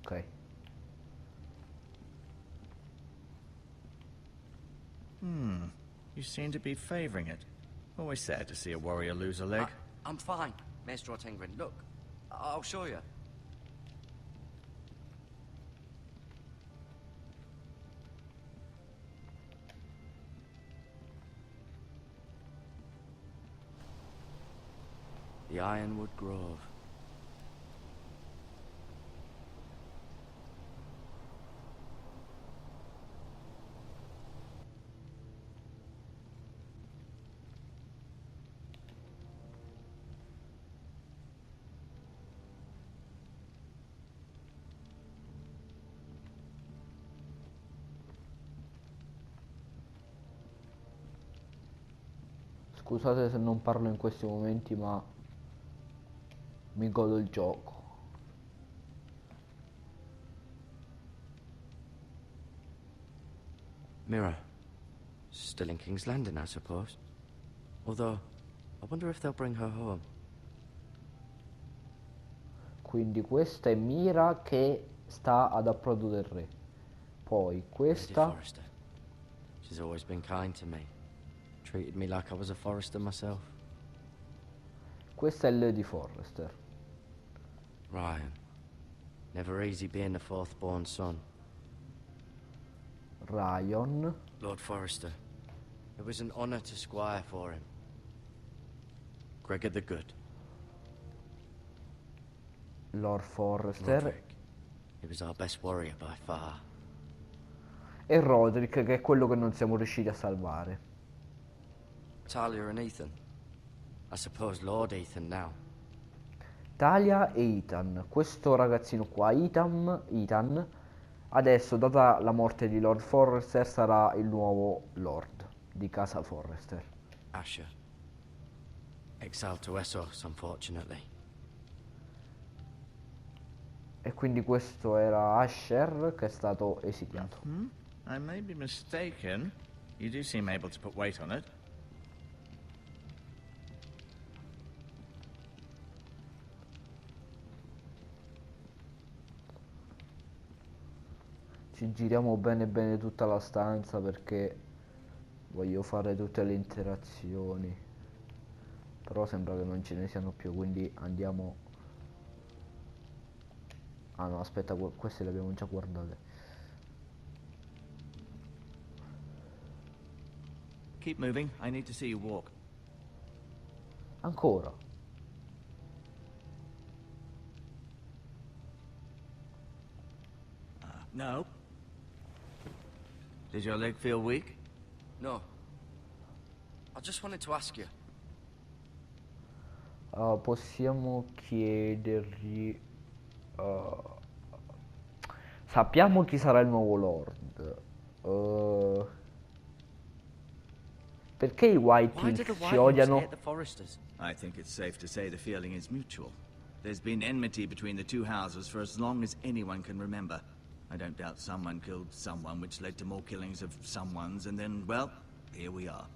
Ok. You seem to be favoring it. Always sad to see a warrior lose a leg. I'm fine, Maestro Tengrin. Look, I'll show you. The Ironwood Grove. Scusate se non parlo in questi momenti, ma mi godo il gioco. Mirror. Still in King's Landing, I suppose. Although, I wonder if they'll bring her home. Quindi questa è Mira che sta ad approdo del re. Poi questa... Lady Forrester. She's always been kind to me. Treated me like I was a Forrester myself. Questa è Lady Forrester. Ryan. Never easy being the fourth-born son. Ryan. Lord Forrester. It was an honor to squire for him. Gregor the Good. Lord Forrester. Roderick. He was our best warrior by far. E Roderick, che è quello che non siamo riusciti a salvare. Talia and Ethan. I suppose Lord Ethan now. Talia e Ethan. Questo ragazzino qua, Ethan, adesso, data la morte di Lord Forrester, sarà il nuovo Lord di casa Forrester. Asher. Exiled to Essos, unfortunately. E quindi questo era Asher che è stato esiliato. I may be mistaken. You do seem able to put weight on it. Ci giriamo bene bene tutta la stanza perché voglio fare tutte le interazioni. Però sembra che non ce ne siano più, quindi andiamo... Ah no, aspetta, queste le abbiamo già guardate. Keep moving. I need to see you walk. Ancora? No. Did your leg feel weak? No. I just wanted to ask you. Possiamo chiedergli... sappiamo chi sarà il nuovo Lord. Perché i White Why did the Hills si White Hills odiano? hate the Forresters? I think it's safe to say the feeling is mutual. There's been enmity between the two houses for as long as anyone can remember. I don't doubt someone killed someone, which led to more killings of someones, and then, well, here we are.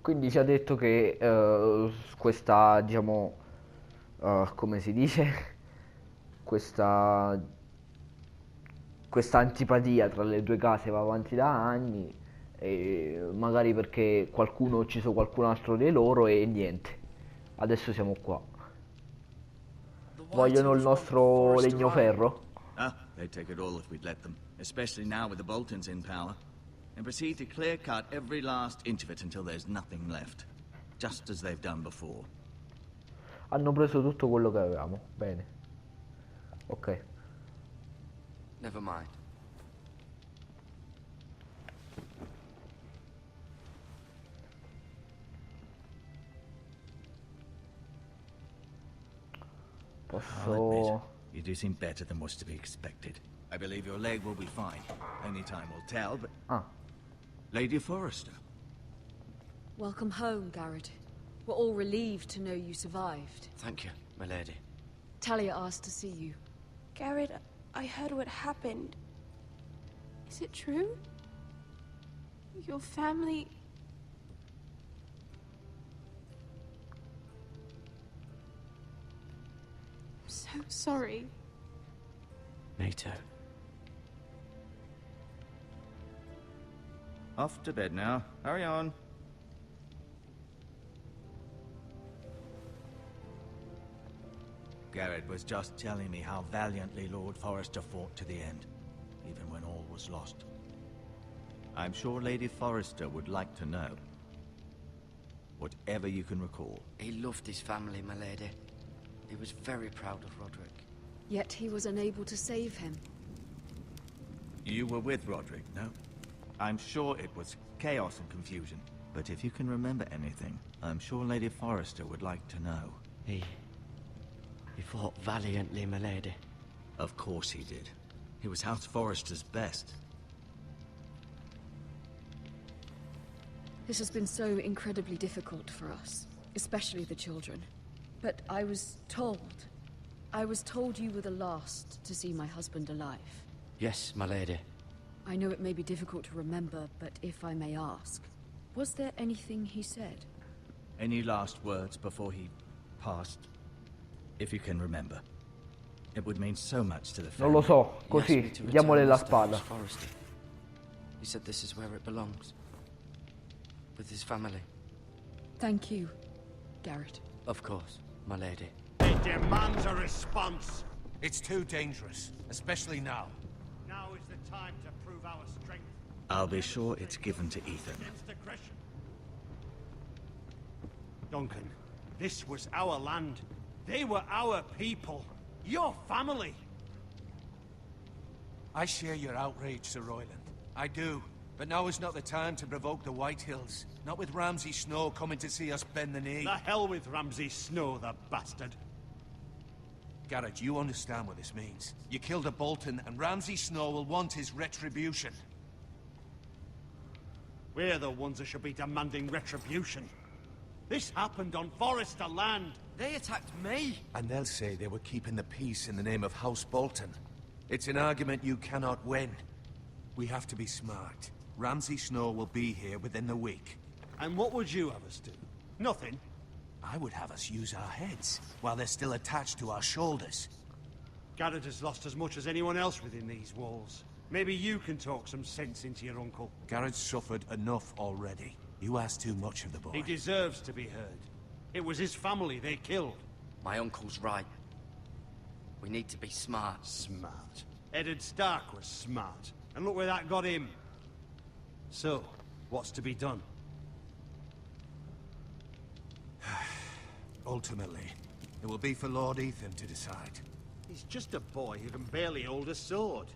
Quindi ci ha detto che questa, diciamo, come si dice, questa antipatia tra le due case va avanti da anni, e magari perché qualcuno ha ucciso qualcun altro di loro e niente, adesso siamo qua. Vogliono il nostro legno ferro? Ah, they'd take it all if we'd let them, especially now with the Boltons in power. And proceed to clear cut every last inch of it until there's nothing left. Just as they've done before. Hanno preso tutto quello che avevamo, bene. Ok. Never mind. Posso... You do seem better than was to be expected. I believe your leg will be fine. Only time will tell, but... Ah. Lady Forrester. Welcome home, Garrett. We're all relieved to know you survived. Thank you, my lady. Talia asked to see you. Garrett, I heard what happened. Is it true? Your family... so sorry. Me too. Off to bed now. Hurry on. Garrett was just telling me how valiantly Lord Forrester fought to the end, even when all was lost. I'm sure Lady Forrester would like to know. Whatever you can recall. He loved his family, my lady. He was very proud of Roderick. Yet he was unable to save him. You were with Roderick, no? I'm sure it was chaos and confusion. But if you can remember anything, I'm sure Lady Forrester would like to know. He fought valiantly, my lady. Of course he did. He was House Forrester's best. This has been so incredibly difficult for us, especially the children. But I was told you were the last to see my husband alive. Yes, my lady. I know it may be difficult to remember, but if I may ask, was there anything he said? Any last words before he passed? If you can remember. It would mean so much to the Non lo family. so, He così, asked me to diamole return la this to spada. House Forrester. He said this is where it belongs. With his family. Thank you, Garrett. Of course, my lady. It demands a response. It's too dangerous, especially now. Now is the time to prove our strength I'll be sure it's given to Ethan. against aggression. Duncan, this was our land. They were our people. Your family. I share your outrage, Sir Royland. I do. But now is not the time to provoke the Whitehills. Not with Ramsay Snow coming to see us bend the knee. The hell with Ramsay Snow, the bastard. Garrett, you understand what this means. You killed a Bolton, and Ramsay Snow will want his retribution. We're the ones that should be demanding retribution. This happened on Forrester land. They attacked me! And they'll say they were keeping the peace in the name of House Bolton. It's an argument you cannot win. We have to be smart. Ramsay Snow will be here within the week. And what would you have us do? Nothing. I would have us use our heads, while they're still attached to our shoulders. Garrett has lost as much as anyone else within these walls. Maybe you can talk some sense into your uncle. Garrett's suffered enough already. You ask too much of the boy. He deserves to be heard. It was his family they killed. My uncle's right. We need to be smart. Smart. Eddard Stark was smart. And look where that got him. So, what's to be done? Ultimately, it will be for Lord Ethan to decide. He's just a boy who can barely hold a sword.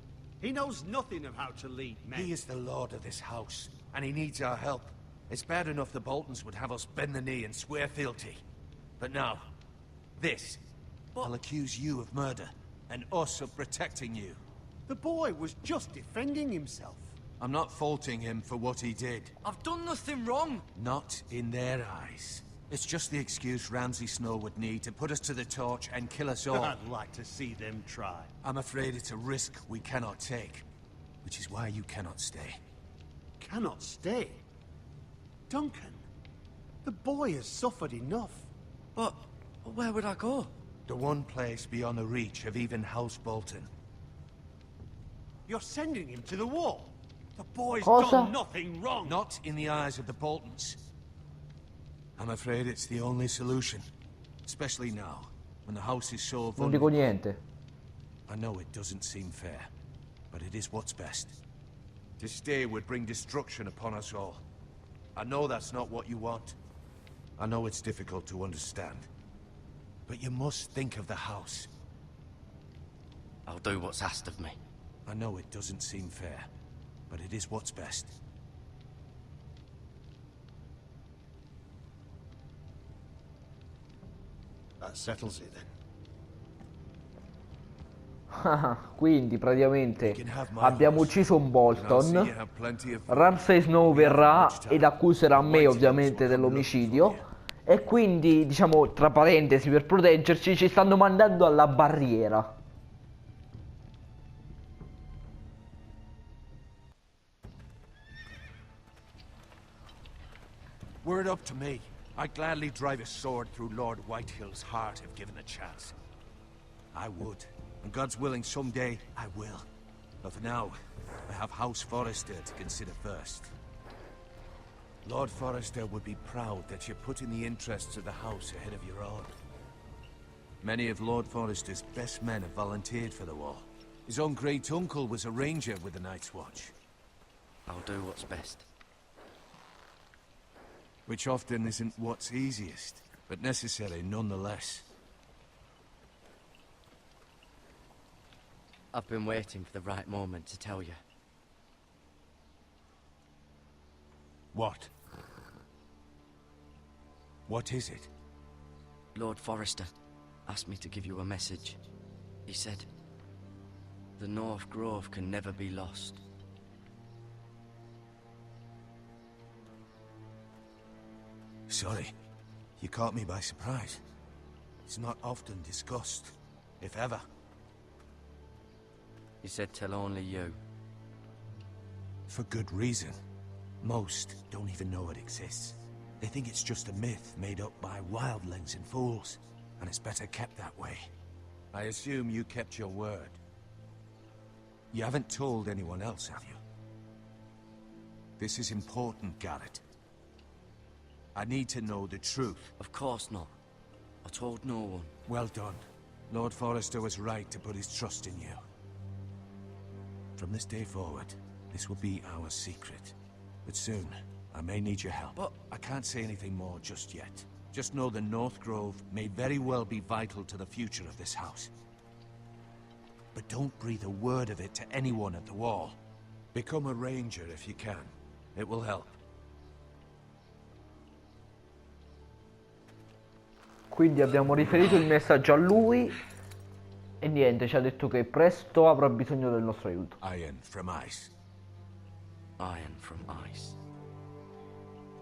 He knows nothing of how to lead men. He is the lord of this house, and he needs our help. It's bad enough the Boltons would have us bend the knee and swear fealty. But now, this. I'll accuse you of murder, and us of protecting you. The boy was just defending himself. I'm not faulting him for what he did. I've done nothing wrong! Not in their eyes. It's just the excuse Ramsay Snow would need to put us to the torch and kill us all. I'd like to see them try. I'm afraid it's a risk we cannot take, which is why you cannot stay. Cannot stay? Duncan, the boy has suffered enough. But where would I go? The one place beyond the reach of even House Bolton. You're sending him to the wall. The boy's Cosa? done nothing wrong. Not in the eyes of the Boltons. I'm afraid it's the only solution. Especially now, when the house is so Non dico vulnerable. niente. I know it doesn't seem fair, but it is what's best. To stay would bring destruction upon us all. I know that's not what you want. I know it's difficult to understand. But you must think of the house. I'll do what's asked of me. I know it doesn't seem fair, but it is what's best. That settles it then. Quindi praticamente abbiamo ucciso un Bolton. Ramsay Snow verrà ed accuserà me ovviamente dell'omicidio. E quindi, diciamo, tra parentesi, per proteggerci ci stanno mandando alla barriera. Were it up to me, I'd gladly drive a sword through Lord Whitehill's heart if given the chance. I would. And God's willing, someday I will. But for now, I have House Forrester to consider first. Lord Forrester would be proud that you're putting the interests of the house ahead of your own. Many of Lord Forrester's best men have volunteered for the war. His own great-uncle was a ranger with the Night's Watch. I'll do what's best. Which often isn't what's easiest, but necessary nonetheless. I've been waiting for the right moment to tell you. What? What is it? Lord Forrester asked me to give you a message. He said, the North Grove can never be lost. Sorry, you caught me by surprise. It's not often discussed, if ever. He said tell only you. For good reason. Most don't even know it exists. They think it's just a myth made up by wildlings and fools, and it's better kept that way. I assume you kept your word. You haven't told anyone else, have you? This is important, Garrett. I need to know the truth. Of course not. I told no one. Well done. Lord Forrester was right to put his trust in you. From this day forward, this will be our secret. But soon, I may need your help. But I can't say anything more just yet. Just know the North Grove may very well be vital to the future of this house. But don't breathe a word of it to anyone at the wall. Become a ranger if you can. It will help. Quindi abbiamo riferito il messaggio a lui e niente, ci ha detto che presto avrà bisogno del nostro aiuto. Iron from ice. Iron from ice.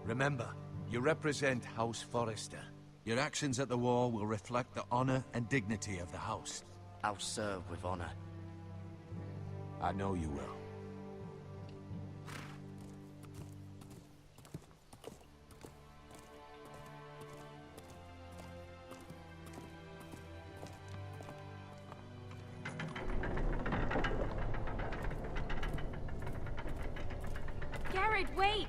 Remember, you represent House Forrester. Your actions at the war will reflect the honor and dignity of the house. I'll serve with honor. I know you will. Garrett, wait!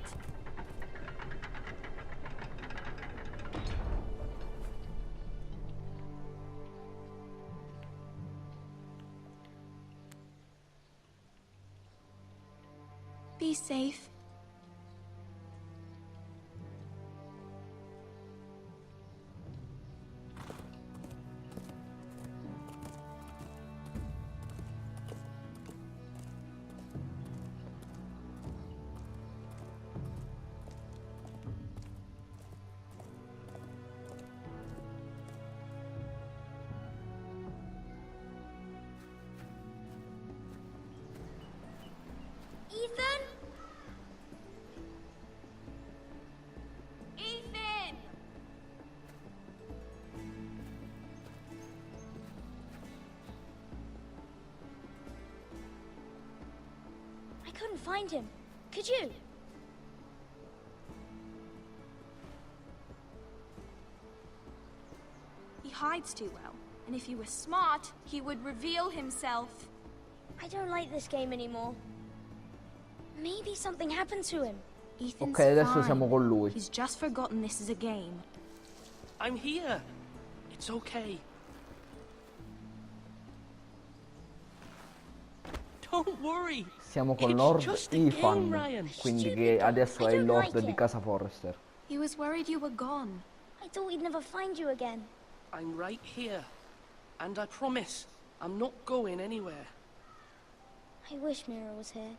Be safe. Ethan? Ethan! I couldn't find him. Could you? He hides too well, and if he were smart, he would reveal himself. I don't like this game anymore. Maybe something happened to him. Ethan's Ok, adesso fine. siamo con lui. He's just forgotten this is a game. I'm here. It's okay. Don't worry. Siamo con It's Lord just a game, Ethan, Ryan. quindi che adesso è il Lord di casa Forrester. He was worried you were gone. I thought we'd never find you again. I'm right here. And I promise, I'm not going anywhere. I wish Mira was here.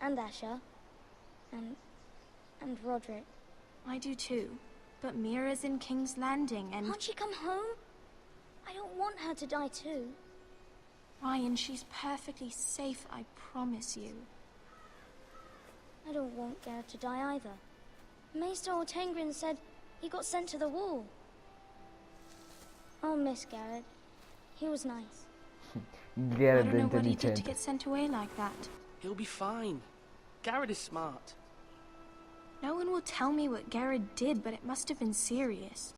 And Asher. And Roderick. I do too. But Mira's in King's Landing and... Can't she come home? I don't want her to die too. Ryan, she's perfectly safe, I promise you. I don't want Garrett to die either. Maester Ortengrin said he got sent to the wall. I'll miss Garrett. He was nice. I Garrett don't know what he did to intelligente. get sent away like that. He'll be fine. Garrett is smart. No one will tell me what Garrett did, but it must have been serious.